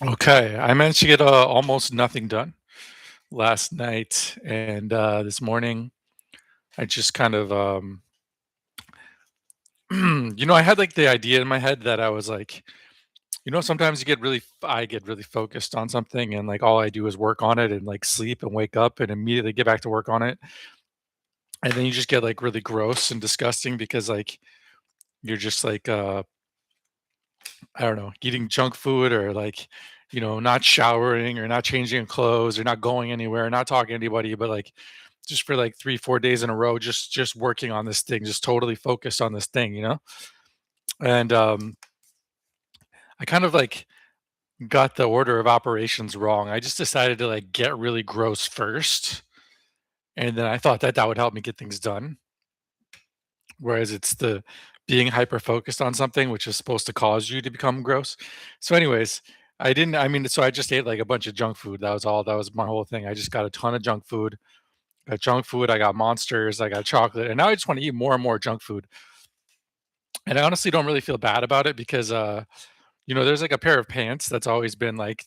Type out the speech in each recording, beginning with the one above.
Okay, I managed to get almost nothing done last night, and this morning I just kind of, I had like the idea in my head that I was like, sometimes I get really focused on something, and like all I do is work on it and like sleep and wake up and immediately get back to work on it, and then you just get like really gross and disgusting because like you're just like I don't know, eating junk food or like, not showering or not changing clothes or not going anywhere, not talking to anybody, but like just for like 3, 4 days in a row, just working on this thing, just totally focused on this thing. And I kind of like got the order of operations wrong. I just decided to like get really gross first. And then I thought that that would help me get things done. Whereas it's the being hyper focused on something, which is supposed to cause you to become gross. So, anyways, so I just ate like a bunch of junk food. That was all. That was my whole thing. I just got a ton of junk food. Got junk food. I got monsters. I got chocolate. And now I just want to eat more and more junk food. And I honestly don't really feel bad about it because, there's like a pair of pants that's always been like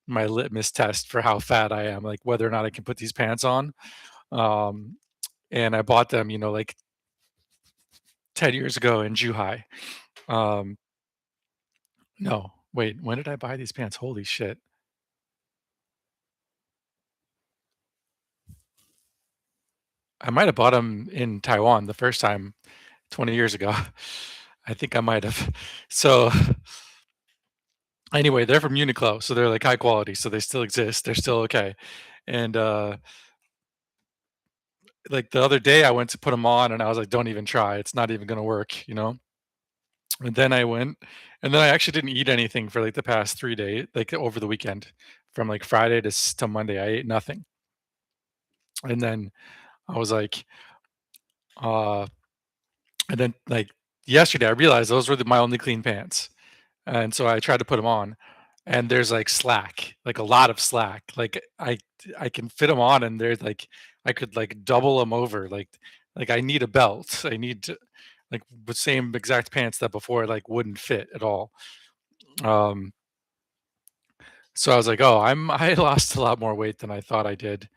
my litmus test for how fat I am, like whether or not I can put these pants on. Um, and I bought them, like 10 years ago in Zhuhai. Um, no, wait, when did I buy these pants? Holy shit. I might have bought them in Taiwan the first time 20 years ago. I think I might have. So, anyway, they're from Uniqlo, so they're like high quality, so they still exist. They're still okay. And like the other day I went to put them on and I was like, don't even try. It's not even going to work. And then I went and then I actually didn't eat anything for like the past 3 days, like over the weekend from like Friday to Monday. I ate nothing. And then I was like, uh, and then, like, yesterday, I realized those were my only clean pants, and so I tried to put them on, and there's, like, slack, like, a lot of slack, like, I can fit them on, and there's, like I could, like, double them over, like, I need a belt. I need to like, the same exact pants that before, like, wouldn't fit at all, um, so I was like, "Oh, I lost a lot more weight than I thought I did."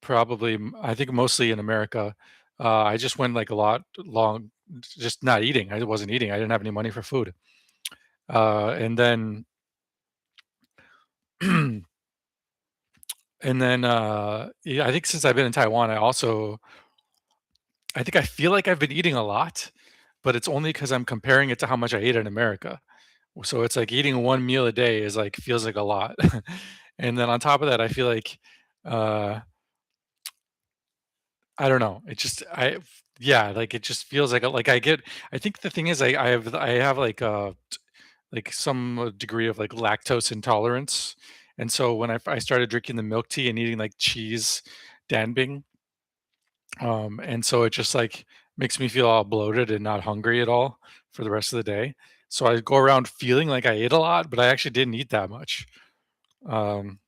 Probably, I think mostly in America. I just went like a lot long, just not eating. I wasn't eating. I didn't have any money for food. And then, and then, yeah, I think since I've been in Taiwan, I think I feel like I've been eating a lot, but it's only because I'm comparing it to how much I ate in America. So it's like eating one meal a day is like feels like a lot. And then on top of that, I feel like, uh, I don't know. It just yeah, like it just feels like I think the thing is I have like some degree of like lactose intolerance. And so when I started drinking the milk tea and eating like cheese danbing, and so it just like makes me feel all bloated and not hungry at all for the rest of the day. So I go around feeling like I ate a lot, but I actually didn't eat that much. Um,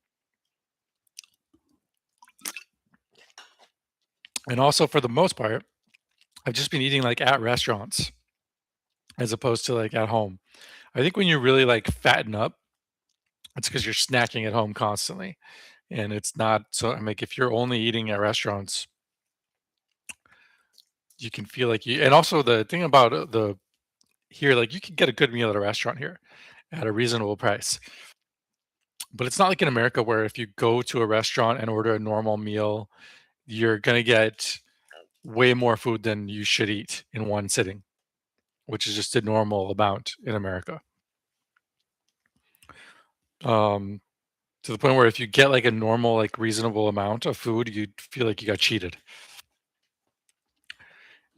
and also for the most part, I've just been eating like at restaurants as opposed to like at home. I think when you really like fatten up, it's because you're snacking at home constantly. And it's not so I'm like if you're only eating at restaurants, you can feel like you and also the thing about the here, like you can get a good meal at a restaurant here at a reasonable price. But it's not like in America where if you go to a restaurant and order a normal meal, you're gonna get way more food than you should eat in one sitting, which is just a normal amount in America. Um, to the point where if you get like a normal, like reasonable amount of food, you feel like you got cheated.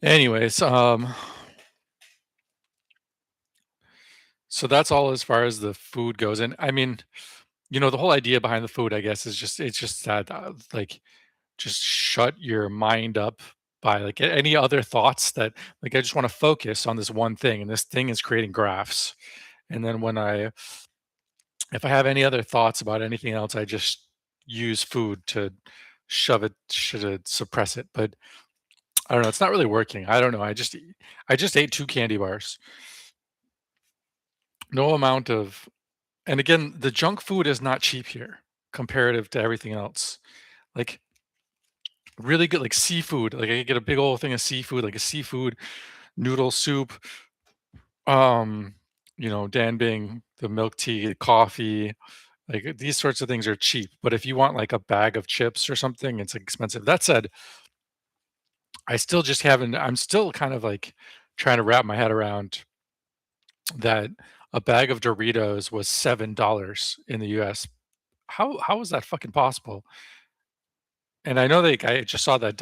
Anyways, so that's all as far as the food goes. And I mean, the whole idea behind the food, I guess, is just it's just that like just shut your mind up by like any other thoughts that like I just want to focus on this one thing, and this thing is creating graphs. And then if I have any other thoughts about anything else, I just use food to should suppress it. But I don't know, it's not really working. I don't know. I just ate 2 candy bars. No amount of And again, the junk food is not cheap here comparative to everything else. Like really good like seafood, like I could get a big old thing of seafood, like a seafood noodle soup, um, danbing, the milk tea, coffee, like these sorts of things are cheap. But if you want like a bag of chips or something, it's expensive. That said, I'm still kind of like trying to wrap my head around that a bag of Doritos was $7 in the US. How is that fucking possible? And I know I just saw that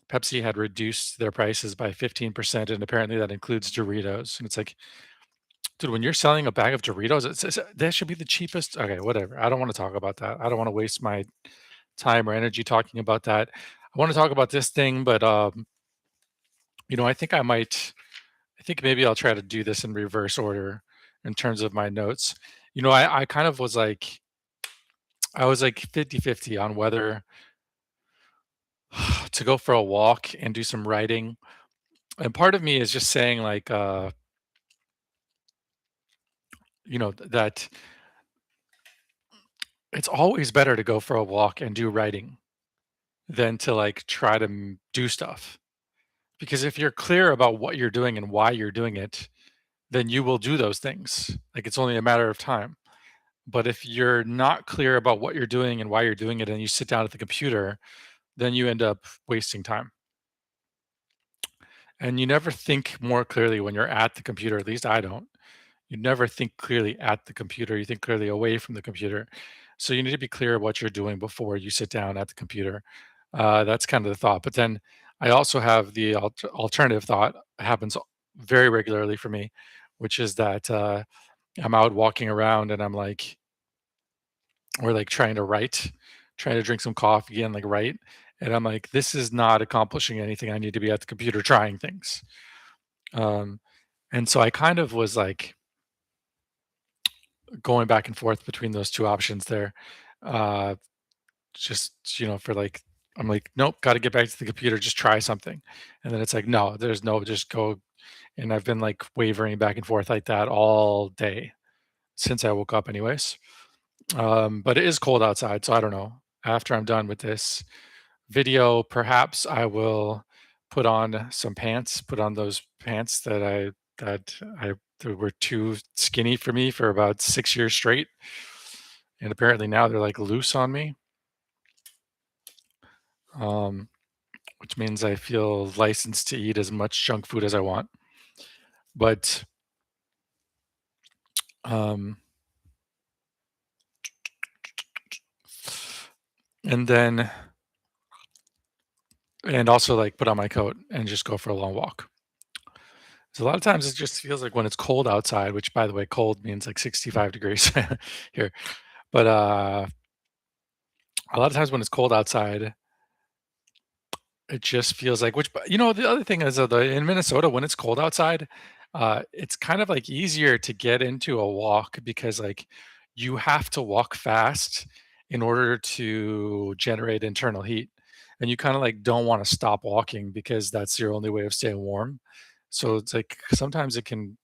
Pepsi had reduced their prices by 15%, and apparently that includes Doritos. And it's like, dude, when you're selling a bag of Doritos, that should be the cheapest. Okay, whatever. I don't want to talk about that. I don't want to waste my time or energy talking about that. I want to talk about this thing, but I think I think maybe I'll try to do this in reverse order in terms of my notes. I kind of I was like 50-50 on whether to go for a walk and do some writing. And part of me is just saying like that it's always better to go for a walk and do writing than to like try to do stuff. Because if you're clear about what you're doing and why you're doing it, then you will do those things. Like it's only a matter of time. But if you're not clear about what you're doing and why you're doing it and you sit down at the computer, then you end up wasting time. And you never think more clearly when you're at the computer, at least I don't. You never think clearly at the computer, you think clearly away from the computer. So you need to be clear what you're doing before you sit down at the computer. That's kind of the thought. But then I also have the alternative thought happens very regularly for me, which is that I'm out walking around and I'm like, or like trying to write, trying to drink some coffee and like write. And I'm like, this is not accomplishing anything. I need to be at the computer trying things. Um, and so I kind of was like going back and forth between those two options there. Uh, just, for like, I'm like, nope, got to get back to the computer, just try something. And then it's like, no, there's no, just go. And I've been like wavering back and forth like that all day since I woke up, anyways. But it is cold outside, so I don't know. After I'm done with this video, perhaps I will put on those pants that that were too skinny for me for about 6 years straight. And apparently now they're like loose on me. Um, which means I feel licensed to eat as much junk food as I want. But um, and then and also like put on my coat and just go for a long walk. So a lot of times it just feels like when it's cold outside, which by the way, cold means like 65 degrees here. But a lot of times when it's cold outside, it just feels like the other thing is in Minnesota when it's cold outside, it's kind of like easier to get into a walk because like you have to walk fast in order to generate internal heat. And you kind of like don't want to stop walking because that's your only way of staying warm. So it's like sometimes it can,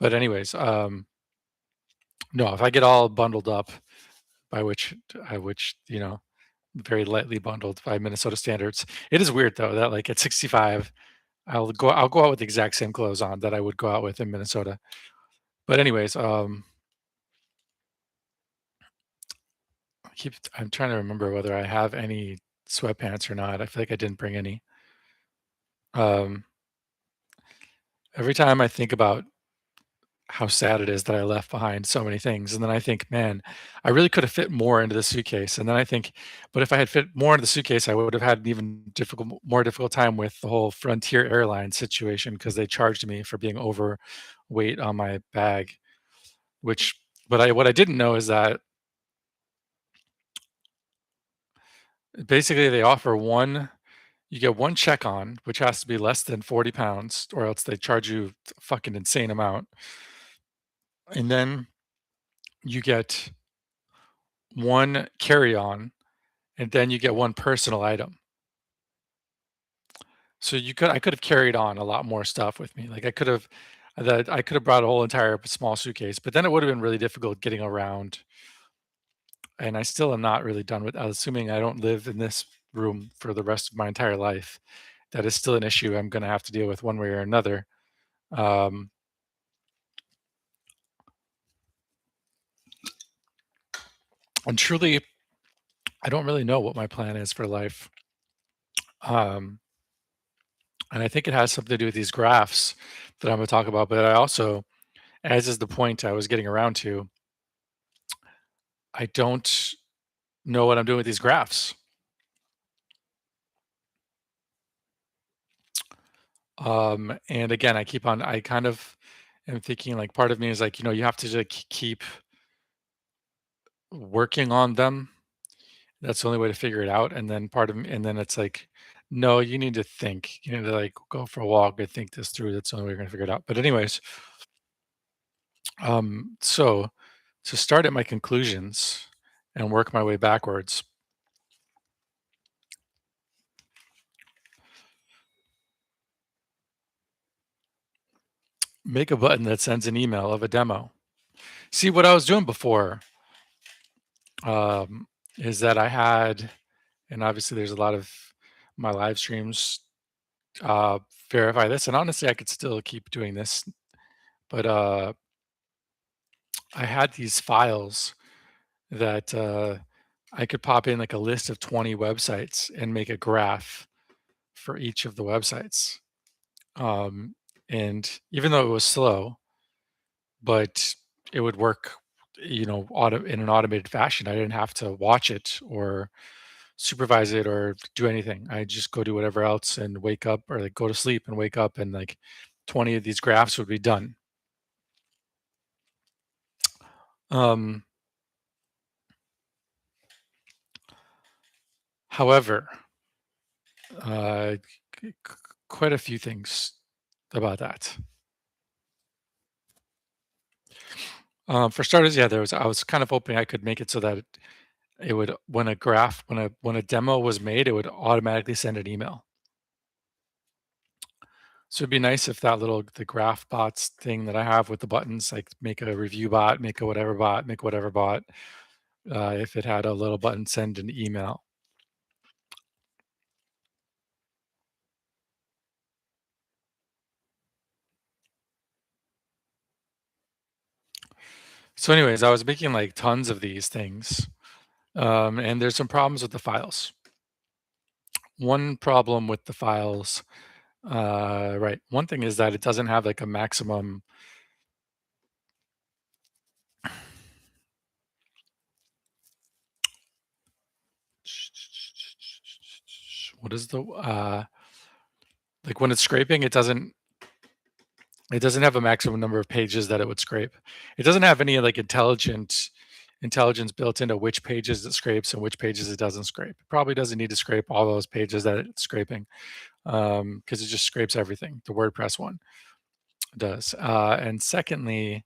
but anyways, no, if I get all bundled up, which very lightly bundled by Minnesota standards. It is weird though that like at 65, I'll go out with the exact same clothes on that I would go out with in Minnesota. But anyways, I'm trying to remember whether I have any sweatpants or not. I feel like I didn't bring any. Um, every time I think about how sad it is that I left behind so many things. And then I think, man, I really could have fit more into the suitcase. And then I think, but if I had fit more into the suitcase, I would have had an even more difficult time with the whole Frontier Airlines situation because they charged me for being overweight on my bag. Which, what I didn't know is that basically they offer you get one check on, which has to be less than 40 pounds, or else they charge you a fucking insane amount. And then you get one carry on and then you get one personal item. So I could have carried on a lot more stuff with me. Like I could have that I could have brought a whole entire small suitcase, but then it would have been really difficult getting around. And I still am not really done with, assuming I don't live in this room for the rest of my entire life. That is still an issue I'm going to have to deal with one way or another. Um, and truly, I don't really know what my plan is for life. Um, and I think it has something to do with these graphs that I'm going to talk about. But I also, as is the point I was getting around to, I don't know what I'm doing with these graphs. And again, I kind of am thinking like part of me is like, you have to just keep working on them. That's the only way to figure it out. And then and then it's like, no, you need to think. You need to like go for a walk and think this through. That's the only way you're gonna figure it out. But anyways, so to start at my conclusions and work my way backwards, make a button that sends an email of a demo. See what I was doing before, um, is that I had, and obviously there's a lot of my live streams uh, verify this, and honestly, I could still keep doing this, but I had these files that I could pop in like a list of 20 websites and make a graph for each of the websites. Um, and even though it was slow, but it would work, in an automated fashion. I didn't have to watch it or supervise it or do anything. I just go do whatever else and wake up or like go to sleep and wake up and like 20 of these graphs would be done. Um, however, uh, quite a few things about that. For starters, yeah, I was kind of hoping I could make it so that it would when a demo was made, it would automatically send an email. So it'd be nice if the graph bots thing that I have with the buttons, like make a review bot, make whatever bot, if it had a little button send an email. So, anyways, I was making like tons of these things, and there's some problems with the files. One problem with the files, right? One thing is that it doesn't have like a maximum. What is the like when it's scraping? It doesn't have a maximum number of pages that it would scrape. It doesn't have any like intelligence built into which pages it scrapes and which pages it doesn't scrape. It probably doesn't need to scrape all those pages that it's scraping because it just scrapes everything. The WordPress one does. And secondly,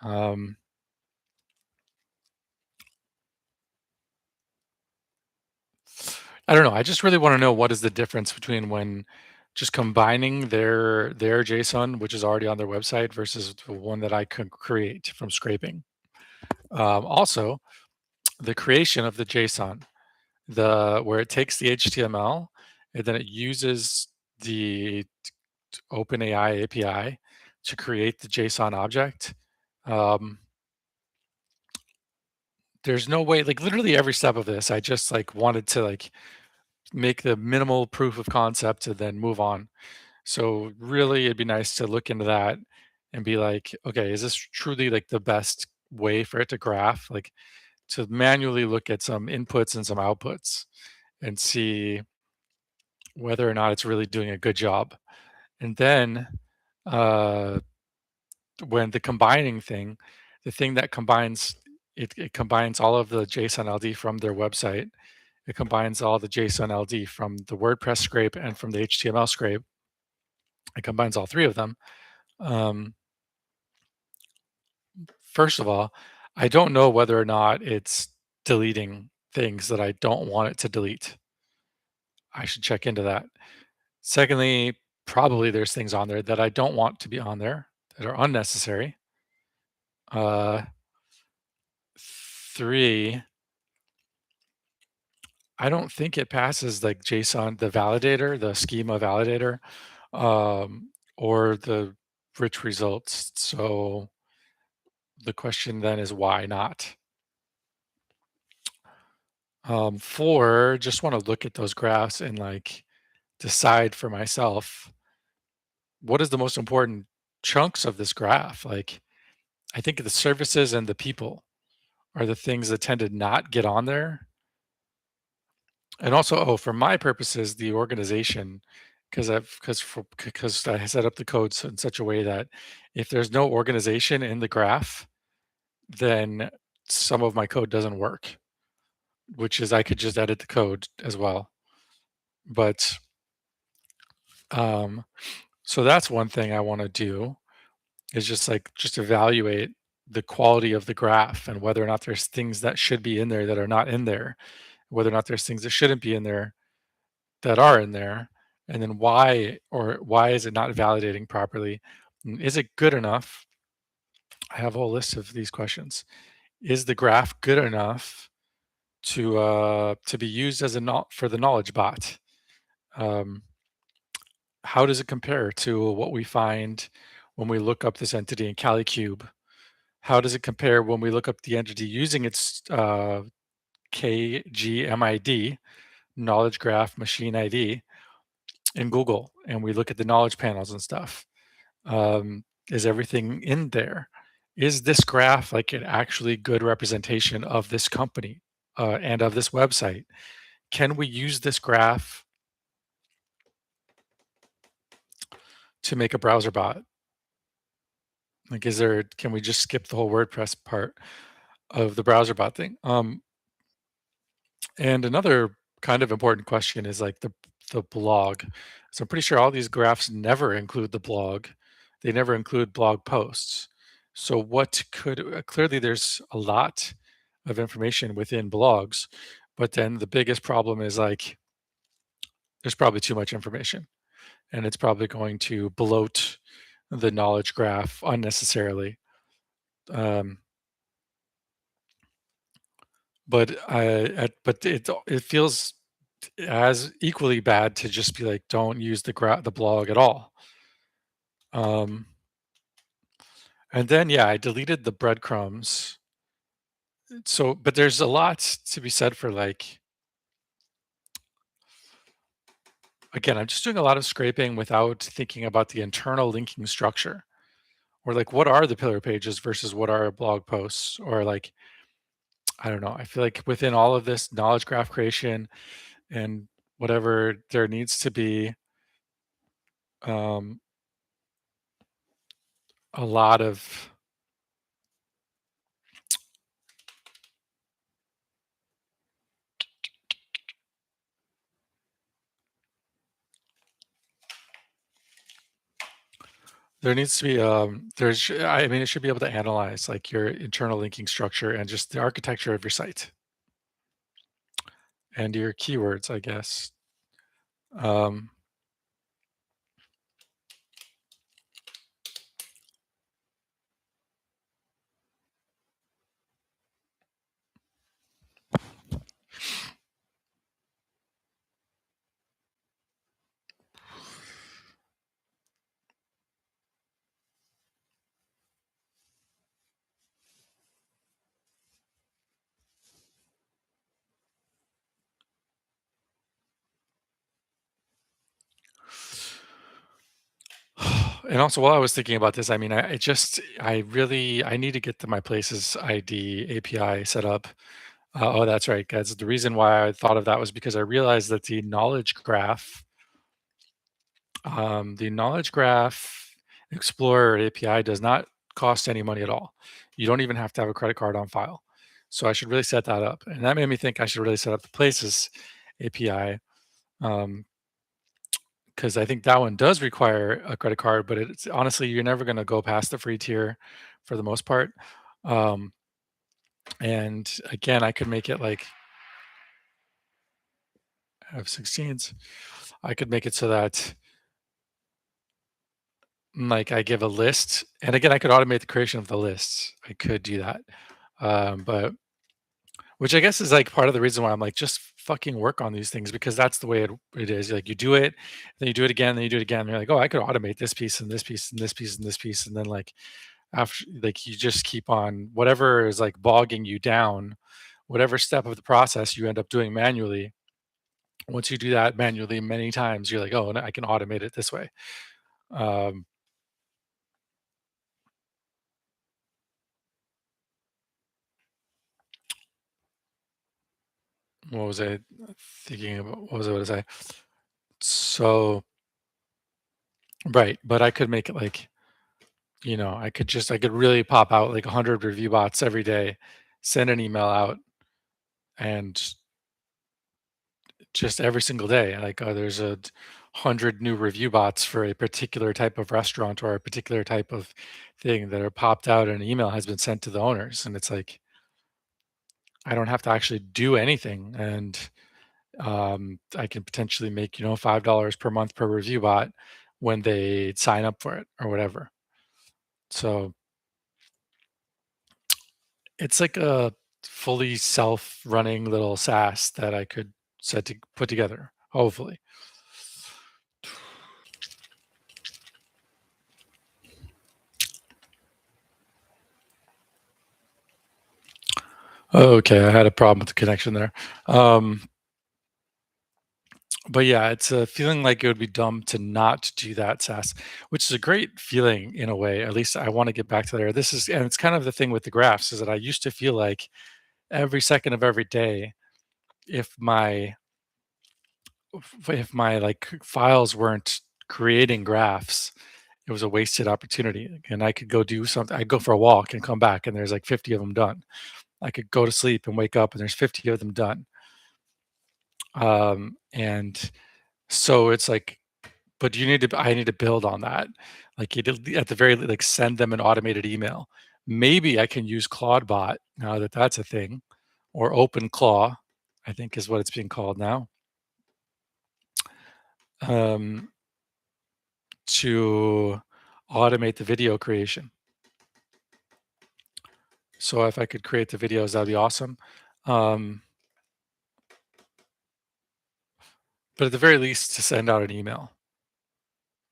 um, I don't know. I just really want to know what is the difference between when just combining their JSON, which is already on their website, versus the one that I can create from scraping. Also, the creation of the JSON, the where it takes the HTML and then it uses the OpenAI API to create the JSON object. Um, there's no way, like literally every step of this, I just like wanted to like make the minimal proof of concept and then move on. So really, it'd be nice to look into that and be like, okay, is this truly like the best way for it to graph? Like to manually look at some inputs and some outputs and see whether or not it's really doing a good job. And then uh, when the combining thing, the thing that combines it combines all of the JSON LD from their website. It combines all the JSON LD from the WordPress scrape and from the HTML scrape. It combines all three of them. Um, First of all, I don't know whether or not it's deleting things that I don't want it to delete. I should check into that. Secondly, probably there's things on there that I don't want to be on there. that are unnecessary. Uh, 3, I don't think it passes like JSON, the validator, the schema validator, or the rich results. So the question then is why not? 4, just want to look at those graphs and like decide for myself what is the most important chunks of this graph. Like I think the services and the people are the things that tend to not get on there. And also, oh, for my purposes, the organization, because I set up the codes in such a way that if there's no organization in the graph, then some of my code doesn't work, which is I could just edit the code as well. But um, so that's one thing I want to do is just evaluate the quality of the graph and whether or not there's things that should be in there that are not in there, whether or not there's things that shouldn't be in there that are in there, and then why is it not validating properly? Is it good enough? I have a whole list of these questions. Is the graph good enough to be used as for the knowledge bot? Um, how does it compare to what we find when we look up this entity in CaliCube? How does it compare when we look up the entity using its KGMID, knowledge graph machine ID, in Google, and we look at the knowledge panels and stuff? Is everything in there? Is this graph like an actually good representation of this company and of this website? Can we use this graph to make a browser bot? Like, can we just skip the whole WordPress part of the browser bot thing? And another kind of important question is like the blog. So I'm pretty sure all these graphs never include the blog. They never include blog posts. So what could clearly there's a lot of information within blogs, but then the biggest problem is like there's probably too much information and it's probably going to bloat the knowledge graph unnecessarily. Um, but it feels as equally bad to just be like, don't use the blog at all. Um, and then yeah, I deleted the breadcrumbs. So, but there's a lot to be said for like, again, I'm just doing a lot of scraping without thinking about the internal linking structure, or like what are the pillar pages versus what are blog posts, or like I don't know. I feel like within all of this knowledge graph creation and whatever, there needs to be um, a lot of there needs to be I mean it should be able to analyze like your internal linking structure and just the architecture of your site and your keywords, I guess. Um, and also while I was thinking about this, I mean, I need to get to my places ID API set up. Oh, that's right, guys. The reason why I thought of that was because I realized that the knowledge graph Explorer API does not cost any money at all. You don't even have to have a credit card on file. So I should really set that up. And that made me think I should really set up the Places API, because I think that one does require a credit card, but it's honestly, you're never going to go past the free tier for the most part. Um, and again, I could make it like I have 16s. I could make it so that like I give a list, and again, I could automate the creation of the lists. I could do that. But which I guess is like part of the reason why I'm like, just fucking work on these things because that's the way it is. Like you do it, then you do it again, then you do it again. And you're like, oh, I could automate this piece and this piece and this piece and this piece. And then like after like you just keep on whatever is like bogging you down, whatever step of the process you end up doing manually. Once you do that manually many times, you're like, oh, and I can automate it this way. Um, what was I thinking about? What was I going to say? So, right. But I could make it like, I could really pop out like 100 review bots every day, send an email out, and just every single day, like, there's 100 new review bots for a particular type of restaurant or a particular type of thing that are popped out and an email has been sent to the owners. And it's like, I don't have to actually do anything. And I can potentially make, $5 per month per review bot when they sign up for it or whatever. So it's like a fully self-running little SaaS that I could set to put together, hopefully. Okay, I had a problem with the connection there. Um, but yeah, it's a feeling like it would be dumb to not do that SaaS, which is a great feeling in a way. At least I want to get back to there. This is, and it's kind of the thing with the graphs is that I used to feel like every second of every day, if my if my like files weren't creating graphs, it was a wasted opportunity. And I could go do something. I go for a walk and come back, and there's like 50 of them done. I could go to sleep and wake up, and there's 50 of them done. And so it's like, but I need to build on that. Like at the very like send them an automated email. Maybe I can use Claudebot now that that's a thing, or OpenClaw, I think is what it's being called now, um, to automate the video creation. So if I could create the videos, that'd be awesome. Um, but at the very least, to send out an email,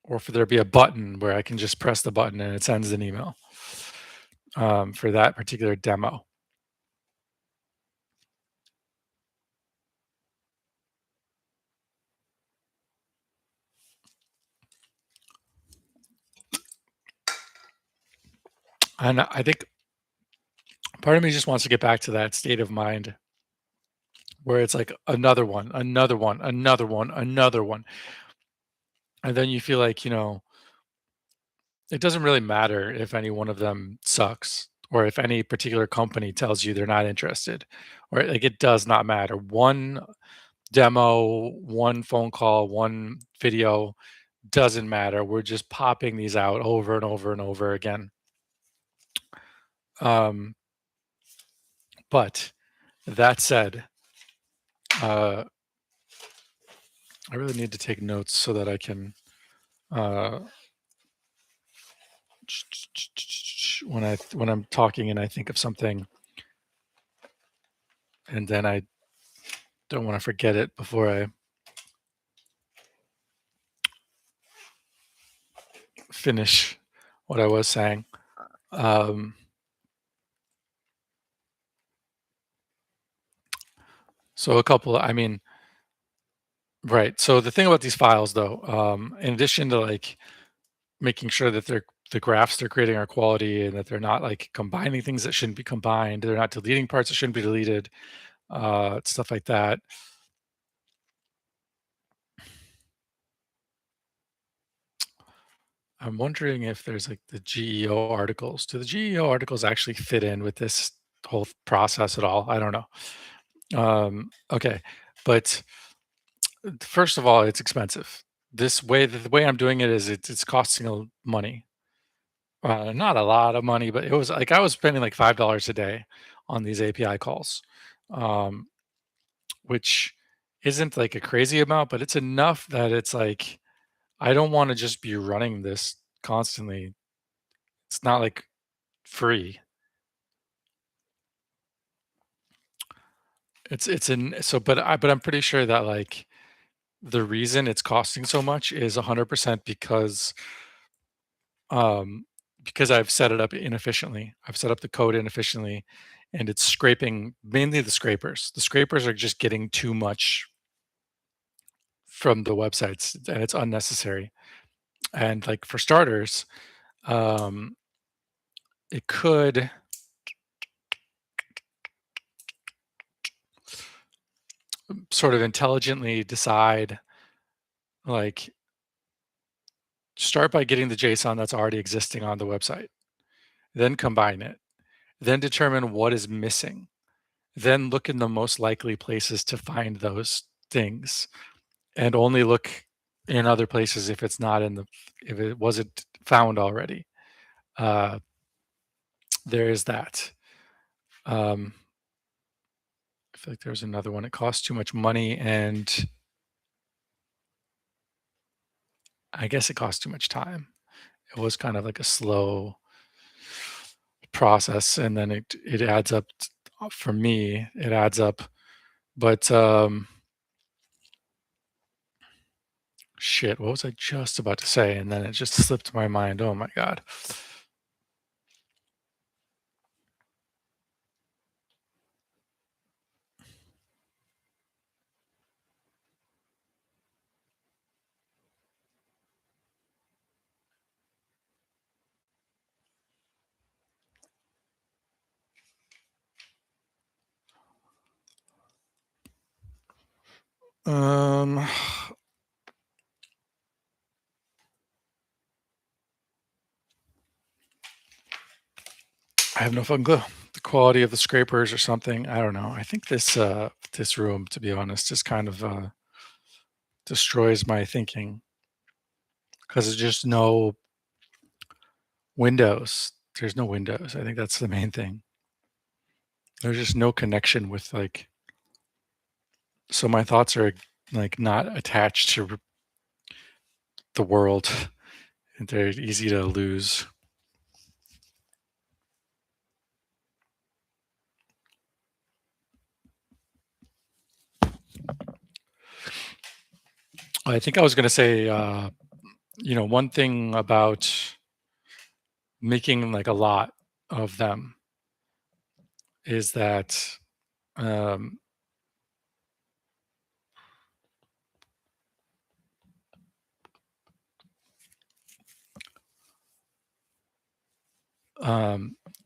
or for there to be a button where I can just press the button and it sends an email for that particular demo. And I think part of me just wants to get back to that state of mind where it's like another one, another one, another one, another one. And then you feel like, it doesn't really matter if any one of them sucks or if any particular company tells you they're not interested, or like it does not matter. One demo, one phone call, one video doesn't matter. We're just popping these out over and over and over again. Um, but that said, uh, I really need to take notes so that I can uh, when I'm talking and I think of something, and then I don't want to forget it before I finish what I was saying. Um, so a couple, I mean, right. So the thing about these files, though, in addition to like making sure that the graphs they're creating are quality and that they're not like combining things that shouldn't be combined, they're not deleting parts that shouldn't be deleted, stuff like that. I'm wondering if there's like the GEO articles. Do the GEO articles actually fit in with this whole process at all? I don't know. Okay, but first of all, it's expensive. The way I'm doing it is it's costing money. Not a lot of money, but it was like I was spending like $5 a day on these API calls, um, which isn't like a crazy amount, but it's enough that it's like I don't want to just be running this constantly. It's not like free. It's in so but I'm pretty sure that like the reason it's costing so much is 100% um because I've set it up inefficiently. I've set up the code inefficiently and it's scraping mainly the scrapers. The scrapers are just getting too much from the websites and it's unnecessary. And like for starters, um it could sort of intelligently decide like start by getting the JSON that's already existing on the website, then combine it, then determine what is missing, then look in the most likely places to find those things, and only look in other places if it's not in the if it wasn't found already. Uh, there is that. Um, I feel like there's another one. It costs too much money, and I guess it costs too much time. It was kind of like a slow process, and then it adds up. For me, it adds up. But shit, what was I just about to say? And then it just slipped my mind. Oh my god. Um, I have no fucking clue. The quality of the scrapers or something. I don't know. I think this room, to be honest, just kind of destroys my thinking because there's just no windows. There's no windows. I think that's the main thing. There's just no connection with like. So my thoughts are like not attached to the world. And they're easy to lose. I think I was going to say, one thing about making like a lot of them is that um,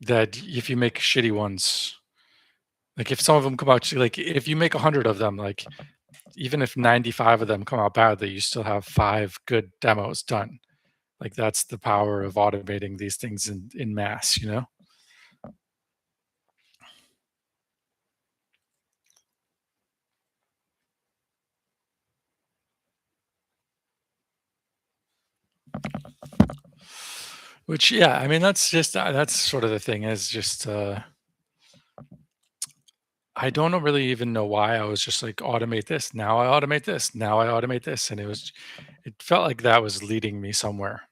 that if you make shitty ones, like if some of them come out, like if you make 100 of them, like even if 95 of them come out badly, you still have five good demos done. Like that's the power of automating these things in mass, you know? Which, yeah, I mean, that's sort of the thing is just, I don't know really even know why I was just like automate this. Now I automate this. Now I automate this. And it felt like that was leading me somewhere.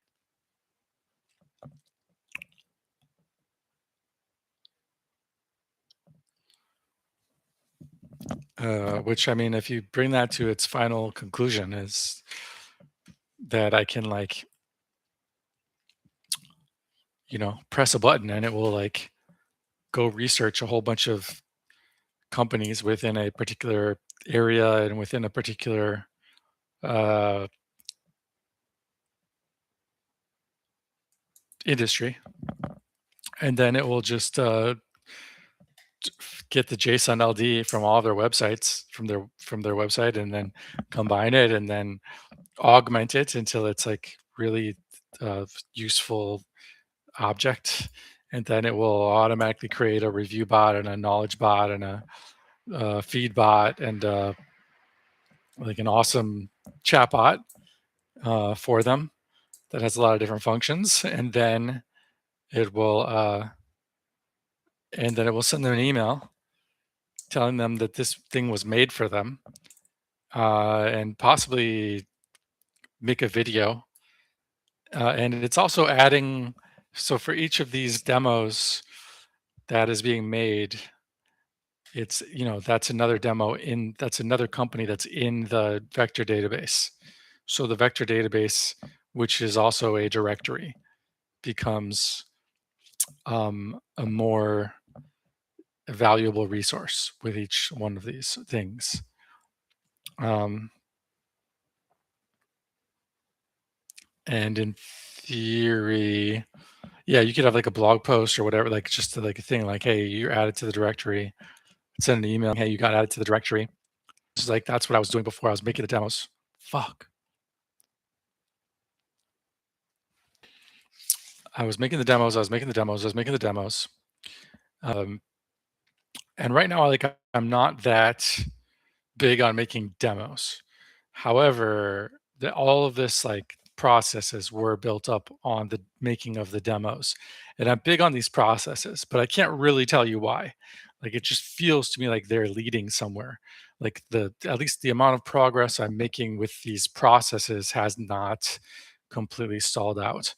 Which I mean, if you bring that to its final conclusion, is that I can like, press a button and it will like go research a whole bunch of companies within a particular area and within a particular uh, industry, and then it will just get the JSON LD from all of their websites from their website, and then combine it, and then augment it until it's like really useful object, and then it will automatically create a review bot and a knowledge bot and a feed bot and like an awesome chat bot for them that has a lot of different functions, it will uh, and then it will send them an email telling them that this thing was made for them, and possibly make a video and it's also adding. So for each of these demos that is being made, it's that's another demo in that's another company that's in the vector database. So the vector database, which is also a directory, becomes a more valuable resource with each one of these things. Um, and in theory, yeah, you could have like a blog post or whatever, like just like a thing like, hey, you're added to the directory. Send an email, hey, you got added to the directory. It's like that's what I was doing before I was making the demos. Fuck. I was making the demos. I was making the demos. I was making the demos. Um, and right now, like I'm not that big on making demos. However, all of this like processes were built up on the making of the demos. And I'm big on these processes, but I can't really tell you why. Like it just feels to me like they're leading somewhere. Like the at least the amount of progress I'm making with these processes has not completely stalled out.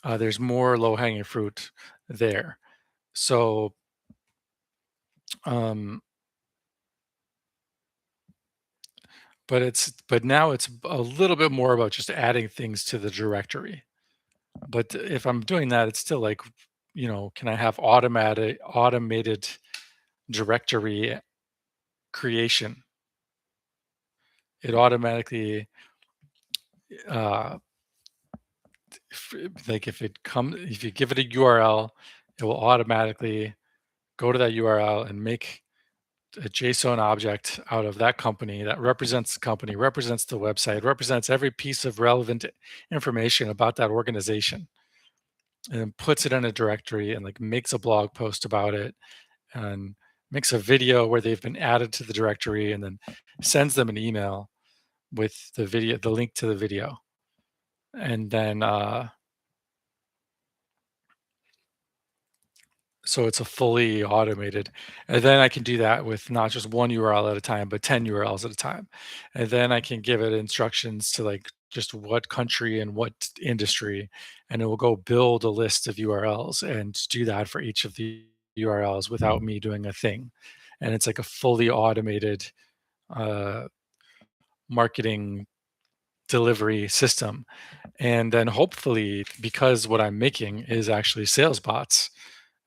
There's more low hanging fruit there. So um but now it's a little bit more about just adding things to the directory. But if I'm doing that, it's still like, can I have automated directory creation? It automatically, uh, like if you give it a URL, it will automatically go to that URL and make a JSON object out of that company that represents the company, represents the website, represents every piece of relevant information about that organization, and puts it in a directory and like makes a blog post about it and makes a video where they've been added to the directory and then sends them an email with the link to the video. And then so it's a fully automated, and then I can do that with not just one URL at a time, but 10 URLs at a time. And then I can give it instructions to like just what country and what industry, and it will go build a list of URLs and do that for each of the URLs without me doing a thing. And it's like a fully automated uh, marketing delivery system. And then hopefully, because what I'm making is actually sales bots,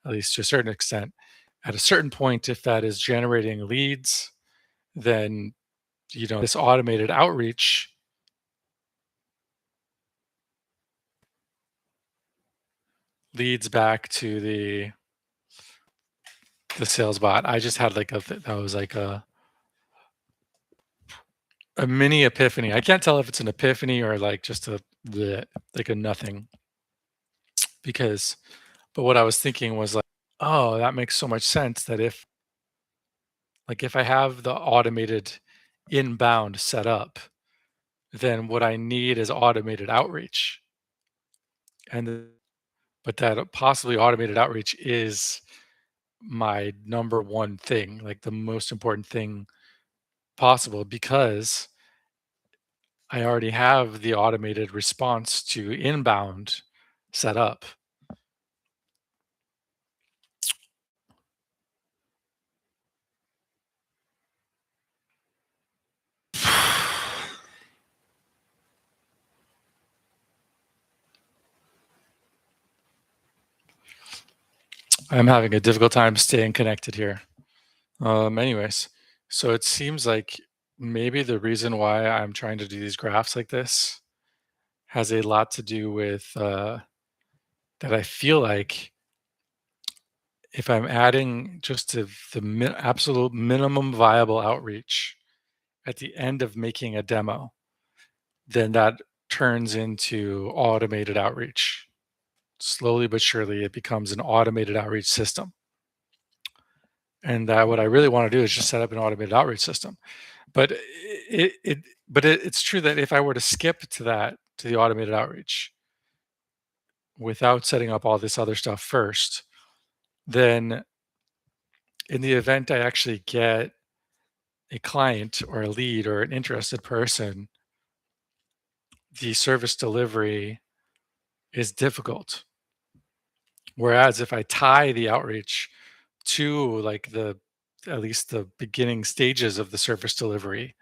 at least to a certain extent, at a certain point, if that is generating leads, then this automated outreach leads back to the sales bot. I just had like that was like a mini epiphany. I can't tell if it's an epiphany or like just like a nothing, because but what I was thinking was like, oh, that makes so much sense that if I have the automated inbound set up, then what I need is automated outreach. And but that possibly automated outreach is my number one thing, like the most important thing possible, because I already have the automated response to inbound set up. I'm having a difficult time staying connected here. Anyways, so it seems like maybe the reason why I'm trying to do these graphs like this has a lot to do with that I feel like if I'm adding just to the absolute minimum viable outreach at the end of making a demo, then that turns into automated outreach. Slowly but surely, it becomes an automated outreach system. And that what I really want to do is just set up an automated outreach system. But it's true that if I were to skip to the automated outreach without setting up all this other stuff first, then in the event I actually get a client or a lead or an interested person, the service delivery is difficult. Whereas if I tie the outreach to like the at least the beginning stages of the service delivery,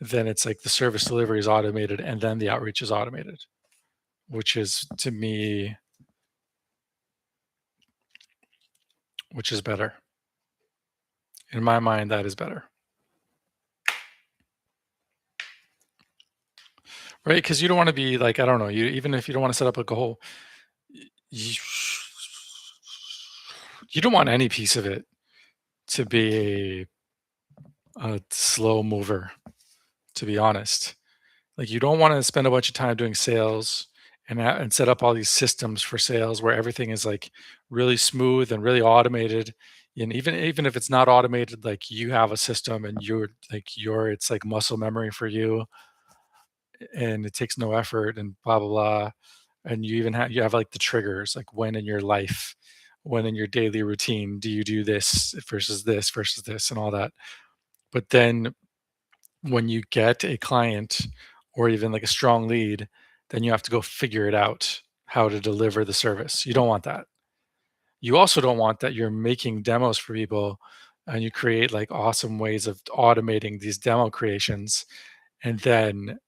then it's like the service delivery is automated and then the outreach is automated, which is to me, which is better. In my mind, that is better. Right? Because you don't want to be like, I don't know, you even if you don't want to set up like a whole you, you don't want any piece of it to be a slow mover, to be honest. Like you don't want to spend a bunch of time doing sales and set up all these systems for sales where everything is like really smooth and really automated. And even if it's not automated, like you have a system and you're like your it's like muscle memory for you and it takes no effort and blah blah blah. And you have like the triggers, like when in your life, when in your daily routine do you do this versus this and all that. But then when you get a client or even like a strong lead, then you have to go figure it out how to deliver the service. You don't want that. You also don't want that you're making demos for people and you create like awesome ways of automating these demo creations and then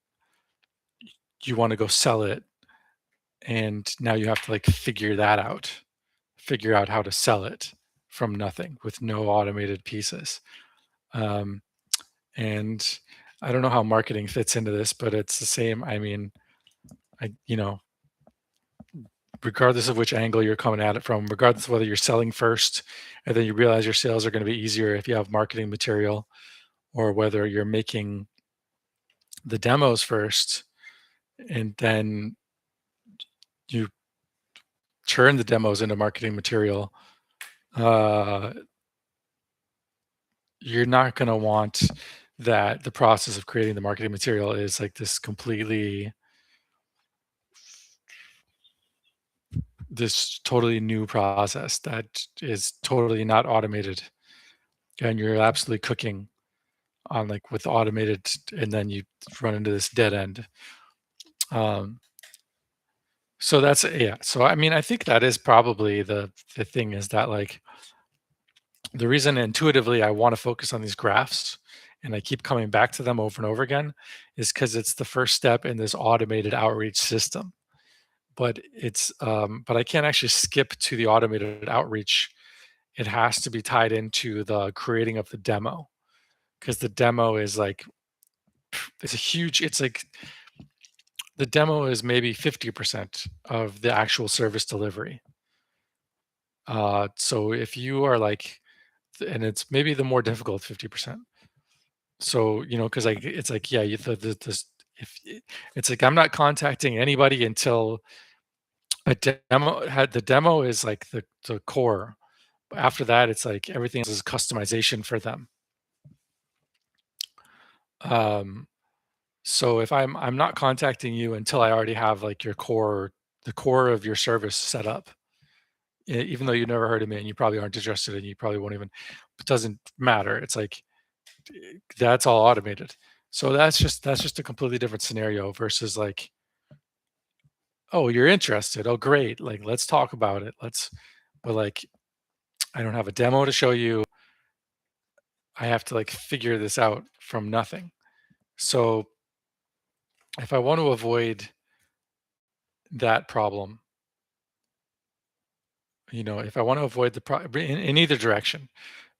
you want to go sell it and now you have to like figure out how to sell it from nothing with no automated pieces. Um, and I don't know how marketing fits into this, but it's the same. I mean, regardless of which angle you're coming at it from, regardless of whether you're selling first and then you realize your sales are going to be easier if you have marketing material, or whether you're making the demos first and then you turn the demos into marketing material, uh, you're not going to want that the process of creating the marketing material is like this totally new process that is totally not automated and you're absolutely cooking on like with automated and then you run into this dead end. um so that's yeah, so I mean I think that is probably the thing is that like the reason intuitively I want to focus on these graphs and I keep coming back to them over and over again is because it's the first step in this automated outreach system. But I can't actually skip to the automated outreach. It has to be tied into the creating of the demo because the demo is like it's like the demo is maybe 50% of the actual service delivery. So if you are like, and it's maybe the more difficult 50%. So, because like it's like, yeah, if it's like I'm not contacting anybody until a demo had the demo is like the core. After that, it's like everything else is customization for them. Um, so if I'm not contacting you until I already have like the core of your service set up. Even though you never heard of me and you probably aren't interested and you probably won't even, it doesn't matter. It's like that's all automated. So that's just a completely different scenario versus like, oh, you're interested. Oh, great. Like let's talk about it. But like I don't have a demo to show you. I have to like figure this out from nothing. So if I want to avoid that problem, if I want to avoid in either direction,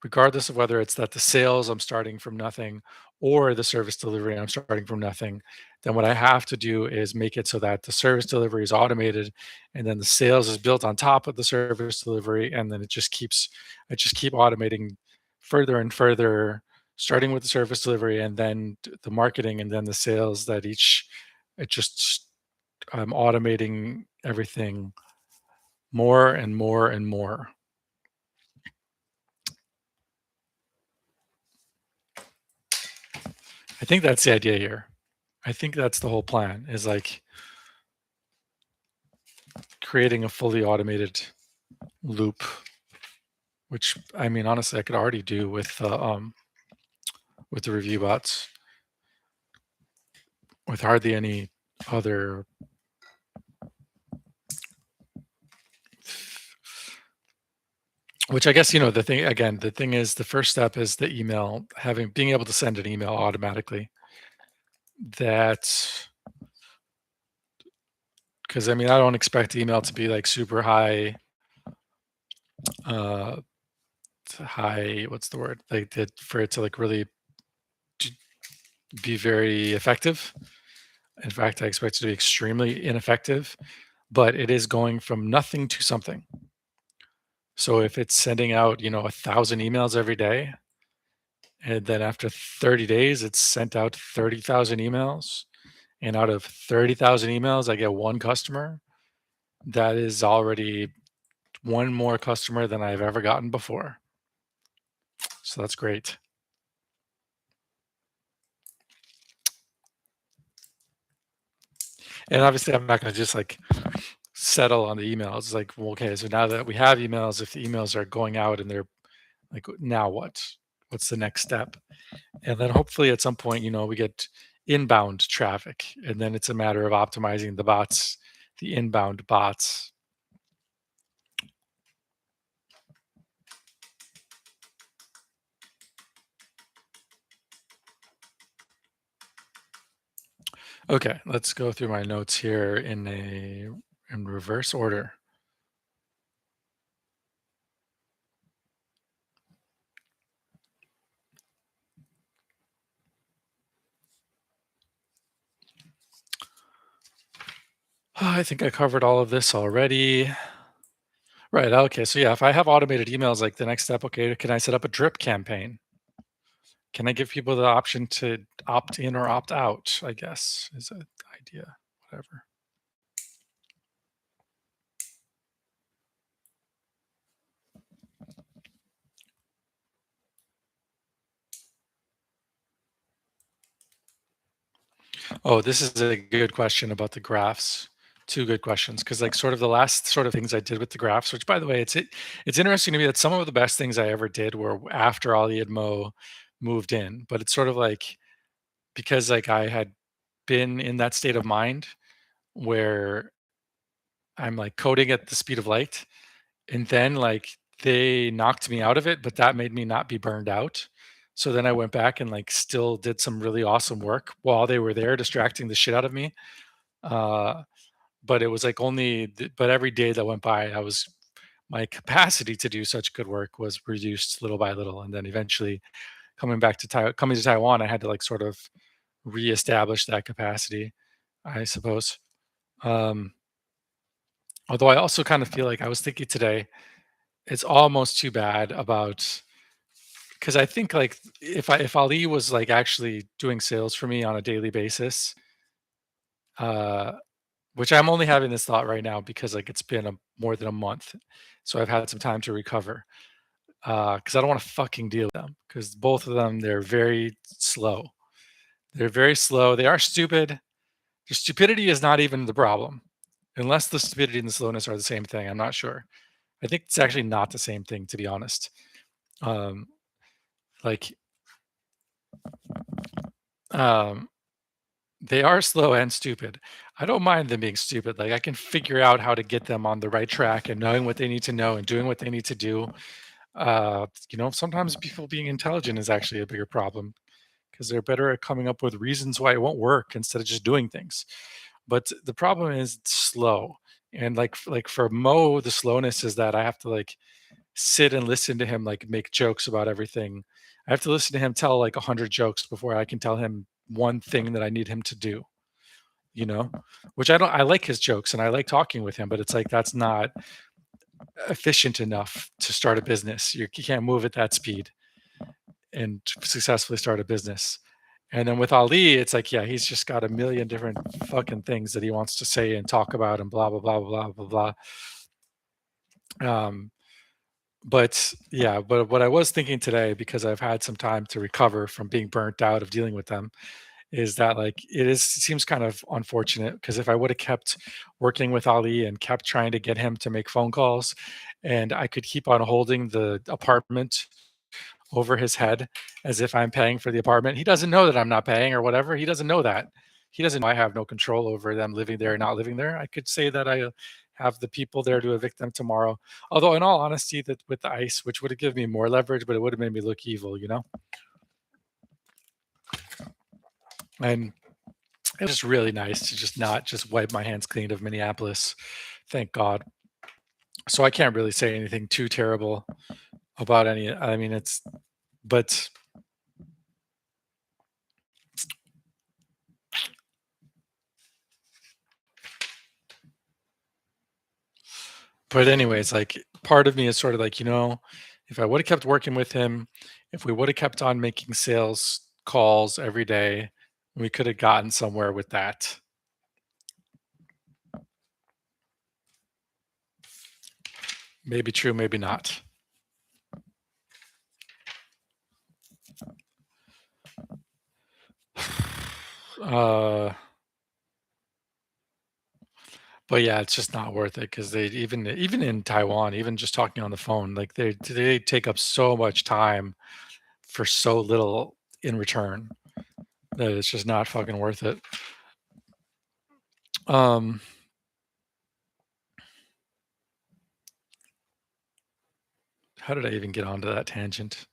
regardless of whether it's that the sales I'm starting from nothing or the service delivery I'm starting from nothing, then what I have to do is make it so that the service delivery is automated and then the sales is built on top of the service delivery and then I just keep automating further and further, starting with the service delivery and then the marketing and then the sales that each it just I'm automating everything more and more and more. I think that's the idea here. I think that's the whole plan is like creating a fully automated loop, which I mean, honestly, I could already do with the review bots with hardly any other which I guess, the thing again, the thing is the first step is the email, having being able to send an email automatically. That because I mean, I don't expect email to be like super uh, high, what's the word? Like that for it to like really d- be very effective. In fact, I expect it to be extremely ineffective, but it is going from nothing to something. So if it's sending out, 1,000 emails every day, and then after 30 days, it's sent out 30,000 emails, and out of 30,000 emails, I get one customer, that is already one more customer than I've ever gotten before. So that's great. And obviously, I'm not going to just like settle on the emails. It's like, well, okay, so now that we have emails, if the emails are going out and they're like, now what? What's the next step? And then hopefully at some point, we get inbound traffic. And then it's a matter of optimizing the bots, the inbound bots. Okay, let's go through my notes here in reverse order. I think I covered all of this already. Right. Okay. So yeah, if I have automated emails, like the next step, okay, can I set up a drip campaign? Can I give people the option to opt in or opt out? I guess is an idea. Whatever. Oh, this is a good question about the graphs. Two good questions, because like sort of the last sort of things I did with the graphs, which by the way, it's interesting to me that some of the best things I ever did were after Ali and Mo moved in. But it's sort of like because like I had been in that state of mind where I'm like coding at the speed of light, and then like they knocked me out of it, but that made me not be burned out. So then I went back and like still did some really awesome work while they were there distracting the shit out of me. Uh, but it was like but every day that went by, my capacity to do such good work was reduced little by little, and then eventually coming to Taiwan, I had to like sort of reestablish that capacity, I suppose. Um, Although I also kind of feel like I was thinking today, it's almost too bad about because I think like if Ali was like actually doing sales for me on a daily basis, uh, which I'm only having this thought right now because like it's been more than a month, so I've had some time to recover. Because I don't want to fucking deal with them because both of them they're very slow. They're very slow. They are stupid. Their stupidity is not even the problem, unless the stupidity and the slowness are the same thing. I'm not sure. I think it's actually not the same thing, to be honest. Um, like, um, they are slow and stupid. I don't mind them being stupid. Like, I can figure out how to get them on the right track and knowing what they need to know and doing what they need to do. Sometimes people being intelligent is actually a bigger problem because they're better at coming up with reasons why it won't work instead of just doing things. But the problem is it's slow. And like for Mo, the slowness is that I have to like sit and listen to him like make jokes about everything. I have to listen to him tell like 100 jokes before I can tell him one thing that I need him to do, you know? Which I like his jokes and I like talking with him, but it's like that's not efficient enough to start a business. You can't move at that speed and successfully start a business. And then with Ali, it's like, yeah, he's just got a million different fucking things that he wants to say and talk about and blah blah blah blah blah blah. But yeah, but what I was thinking today, because I've had some time to recover from being burnt out of dealing with them, is that like it seems kind of unfortunate because if I would have kept working with Ali and kept trying to get him to make phone calls, and I could keep on holding the apartment over his head as if I'm paying for the apartment. He doesn't know that I'm not paying or whatever. He doesn't know that. He doesn't know I have no control over them living there or not living there. I could say that I have the people there to evict them tomorrow. Although, in all honesty, that with the ice, which would have given me more leverage, but it would have made me look evil, you know? And it's just really nice to just not just wipe my hands clean of Minneapolis. Thank God. So I can't really say anything too terrible about any. I mean, but but anyways, like part of me is sort of like, if I would have kept working with him, if we would have kept on making sales calls every day, we could have gotten somewhere with that. Maybe true, maybe not. Uh, but yeah, it's just not worth it because they even in Taiwan, even just talking on the phone, like they take up so much time for so little in return that it's just not fucking worth it. Um, how did I even get onto that tangent?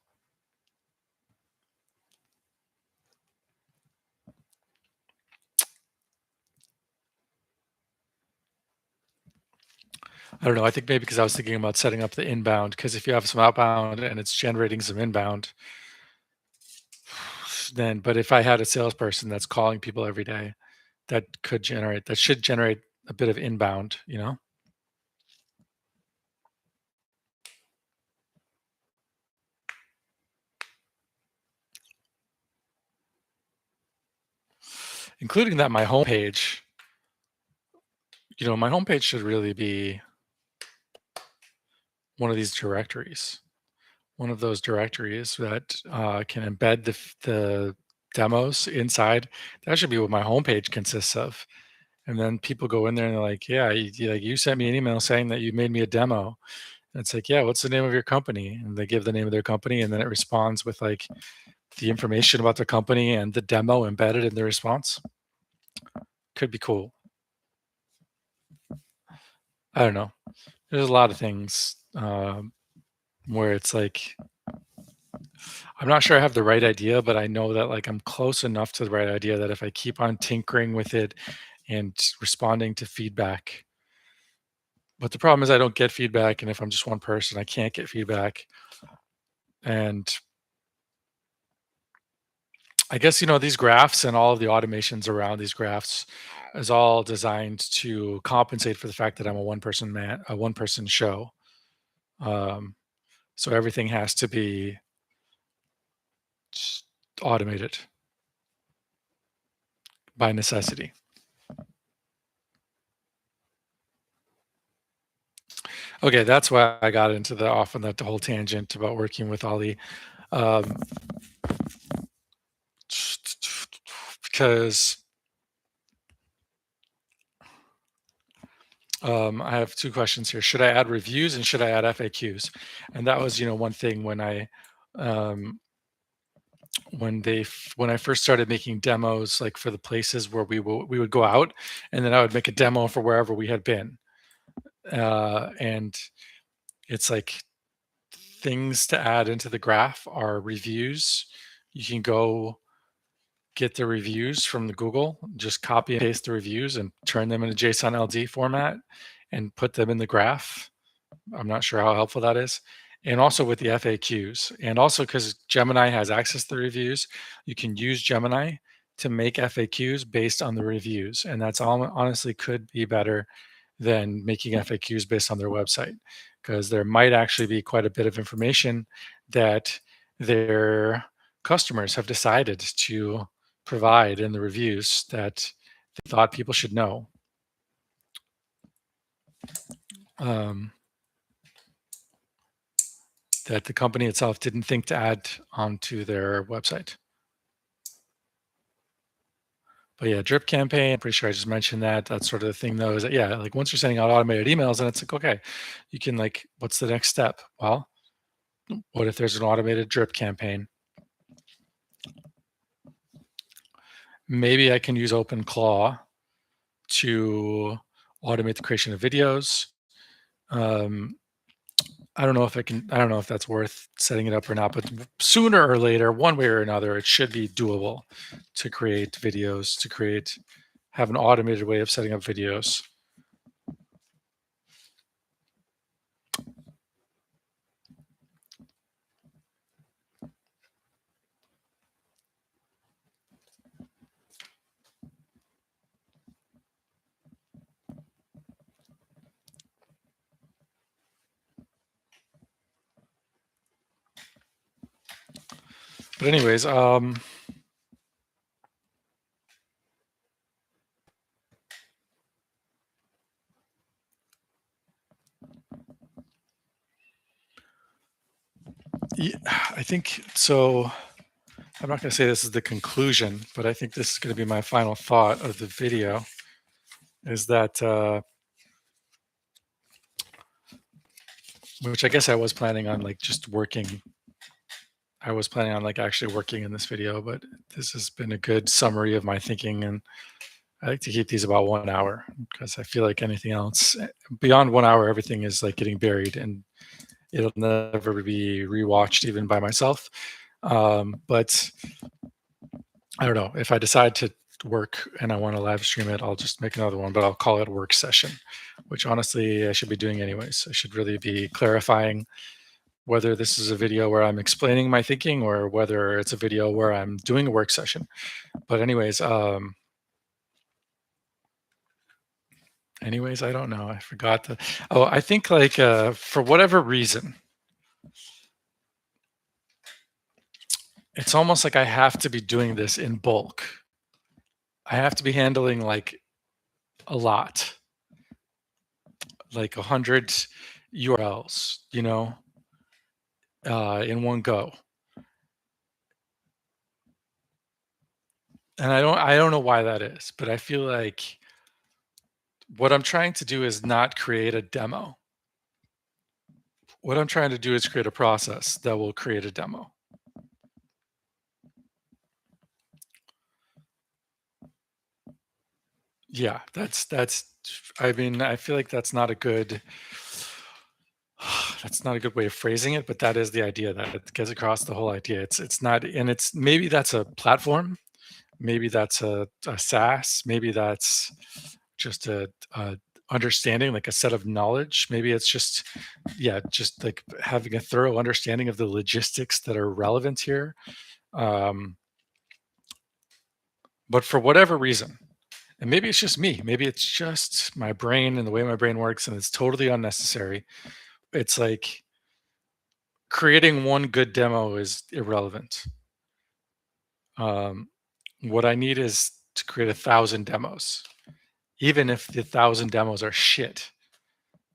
I don't know. I think maybe because I was thinking about setting up the inbound. Because if you have some outbound and it's generating some inbound, then but if I had a salesperson that's calling people every day, that should generate a bit of inbound, you know? Including that my homepage, my homepage should really be one of these directories. One of those directories that can embed the demos inside. That should be what my homepage consists of. And then people go in there and they're like, "Yeah, you sent me an email saying that you made me a demo." And it's like, "Yeah, what's the name of your company?" And they give the name of their company, and then it responds with like the information about the company and the demo embedded in the response. Could be cool. I don't know. There's a lot of things where it's like I'm not sure I have the right idea, but I know that like I'm close enough to the right idea that if I keep on tinkering with it and responding to feedback, but the problem is I don't get feedback, and if I'm just one person, I can't get feedback. And I guess these graphs and all of the automations around these graphs is all designed to compensate for the fact that I'm a one person show. Um, so everything has to be just automated by necessity. Okay, that's why I got into the off on that whole tangent about working with Ali, um, because I have two questions here. Should I add reviews and should I add FAQs? And that was, one thing um, when I first started making demos, like for the places where we would go out, and then I would make a demo for wherever we had been, and it's like things to add into the graph are reviews. You can go get the reviews from the Google, just copy and paste the reviews and turn them into JSON LD format and put them in the graph. I'm not sure how helpful that is. And also with the FAQs. And also because Gemini has access to the reviews, you can use Gemini to make FAQs based on the reviews. And that's all honestly could be better than making FAQs based on their website, because there might actually be quite a bit of information that their customers have decided to provide in the reviews that they thought people should know. Um, that the company itself didn't think to add onto their website. But yeah, drip campaign, I'm pretty sure I just mentioned that. That's sort of the thing though, is that yeah, like once you're sending out automated emails and it's like, okay, you can like, what's the next step? Well, what if there's an automated drip campaign? Maybe I can use OpenClaw to automate the creation of videos. Um, I don't know if I can. I don't know if that's worth setting it up or not. But sooner or later, one way or another, it should be doable to create videos, to create have an automated way of setting up videos. But anyways, I think so. I'm not going to say this is the conclusion, but I think this is going to be my final thought of the video. Is that which I guess I was planning on like just working. I was planning on like actually working in this video, but this has been a good summary of my thinking, and I like to keep these about 1 hour because I feel like anything else beyond 1 hour, everything is like getting buried and it'll never be rewatched even by myself. But I don't know if I decide to work and I want to live stream it, I'll just make another one, but I'll call it work session, which honestly I should be doing anyways. I should really be clarifying whether this is a video where I'm explaining my thinking or whether it's a video where I'm doing a work session. But anyways, I don't know. I forgot the. Oh, I think like for whatever reason, it's almost like I have to be doing this in bulk. I have to be handling like a lot, like 100 URLs, in one go. And I don't know why that is, but I feel like what I'm trying to do is not create a demo. What I'm trying to do is create a process that will create a demo. Yeah, that's I mean, I feel like that's not a good way of phrasing it, but that is the idea that it gets across the whole idea. It's not, and it's maybe that's a platform, maybe that's a SaaS, maybe that's just a understanding, like a set of knowledge. Maybe it's just, yeah, just like having a thorough understanding of the logistics that are relevant here. Um, but for whatever reason, and maybe it's just me, maybe it's just my brain and the way my brain works, and it's totally unnecessary. It's like creating one good demo is irrelevant. Um, what I need is to create 1,000 demos, even if the 1,000 demos are shit.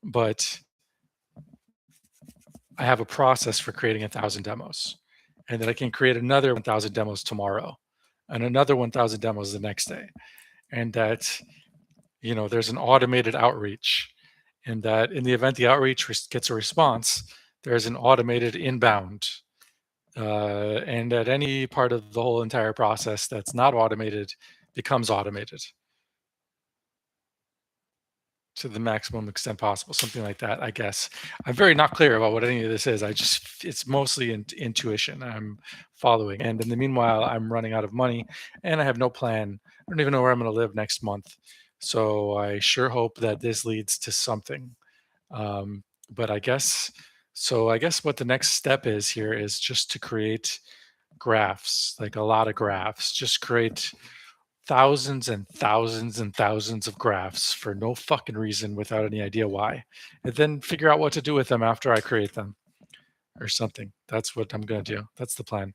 But I have a process for creating 1,000 demos, and then I can create another 1,000 demos tomorrow, and another 1,000 demos the next day, and that there's an automated outreach, and that in the event the outreach gets a response, there's an automated inbound, and at any part of the whole entire process that's not automated becomes automated to the maximum extent possible, something like that, I guess. I'm very not clear about what any of this is. It's mostly intuition I'm following. And in the meanwhile, I'm running out of money and I have no plan. I don't even know where I'm going to live next month. So I sure hope that this leads to something. But I guess what the next step is here is just to create graphs, like a lot of graphs, just create thousands and thousands and thousands of graphs for no fucking reason without any idea why, and then figure out what to do with them after I create them or something. That's what I'm going to do. That's the plan.